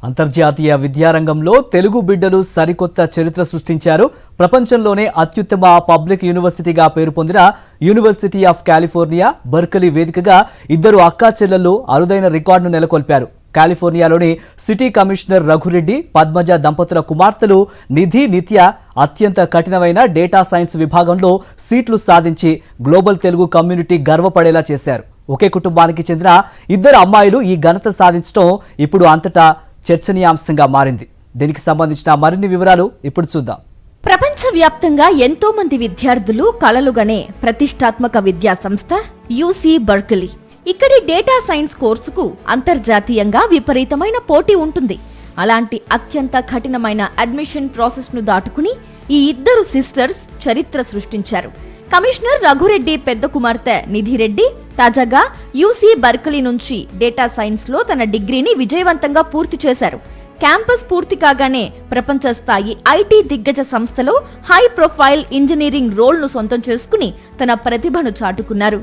అంతర్జాతీయ విద్యారంగంలో తెలుగు బిడ్డలు సరికొత్త చరిత్ర సృష్టించారు. ప్రపంచంలోనే అత్యుత్తమ పబ్లిక్ యూనివర్సిటీగా పేరు పొందిన యూనివర్సిటీ ఆఫ్ కాలిఫోర్నియా బర్కలీ వేదికగా ఇద్దరు అక్కా చెల్లెళ్ళు అరుదైన రికార్డును నెలకొల్పారు. కాలిఫోర్నియాలోని సిటీ కమిషనర్ రఘురెడ్డి, పద్మజ దంపతుల కుమార్తెలు నిధి, నిత్య అత్యంత కఠినమైన డేటా సైన్స్ విభాగంలో సీట్లు సాధించి గ్లోబల్ తెలుగు కమ్యూనిటీ గర్వపడేలా చేశారు. ఒకే కుటుంబానికి చెందిన ఇద్దరు అమ్మాయిలు ఈ ఘనత సాధించడం ఇప్పుడు అంతటా చర్చనీయాంశంగా మారింది. దీనికి సంబంధించిన మరిన్ని వివరాలు ఇప్పుడు చూద్దాం. ప్రపంచవ్యాప్తంగా ఎంతో మంది విద్యార్థులు కలలుగనే ప్రతిష్టాత్మక విద్యా సంస్థ యూసీ బర్కలీ. ఇక్కడి డేటా సైన్స్ కోర్సుకు అంతర్జాతీయంగా విపరీతమైన పోటీ ఉంటుంది. అలాంటి అత్యంత కఠినమైన అడ్మిషన్ ప్రాసెస్ ను దాటుకుని ఈ ఇద్దరు సిస్టర్స్ చరిత్ర సృష్టించారు. కమిషనర్ రఘురెడ్డి పెద్ద కుమార్తె నిధిరెడ్డి తాజాగా యూసీ బర్కలీ నుంచి డేటా సైన్స్ లో తన డిగ్రీని విజయవంతంగా పూర్తి చేశారు. క్యాంపస్ పూర్తి కాగానే ప్రపంచ స్థాయి ఐటీ దిగ్గజ సంస్థలో హై ప్రొఫైల్ ఇంజనీరింగ్ రోల్ ను సొంతం చేసుకుని తన ప్రతిభను చాటుకున్నారు.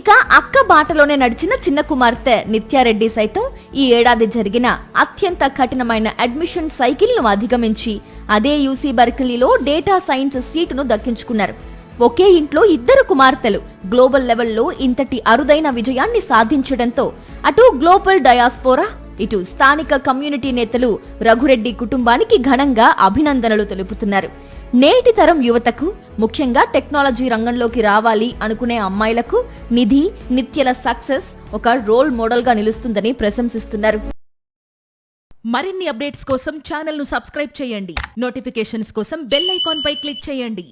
ఇక అక్క బాటలోనే నడిచిన చిన్న కుమార్తె నిత్యారెడ్డి సైతం ఈ ఏడాది జరిగిన అత్యంత కఠినమైన అడ్మిషన్ సైకిల్ ను అధిగమించి అదే యూసీ బర్కలీలో డేటా సైన్స్ సీటును దక్కించుకున్నారు. ఒకే ఇంట్లో ఇద్దరు కుమార్తెలు గ్లోబల్ లెవెల్లో ఇంతటి అరుదైన విజయాన్ని సాధించడంతో అటు గ్లోబల్ డయాస్పోరా, ఇటు స్థానిక కమ్యూనిటీ నేతలు రఘురెడ్డి కుటుంబానికి ఘనంగా అభినందనలు తెలుపుతున్నారు. నేటి తరం యువతకు, ముఖ్యంగా టెక్నాలజీ రంగంలోకి రావాలి అనుకునే అమ్మాయిలకు నిధి, నిత్యల సక్సెస్ ఒక రోల్ మోడల్ గా నిలుస్తుందని ప్రశంసిస్తున్నారు. మరిన్ని అప్డేట్స్ కోసం ఛానల్ ను సబ్స్క్రైబ్ చేయండి. నోటిఫికేషన్స్ కోసం బెల్ ఐకాన్ పై క్లిక్ చేయండి.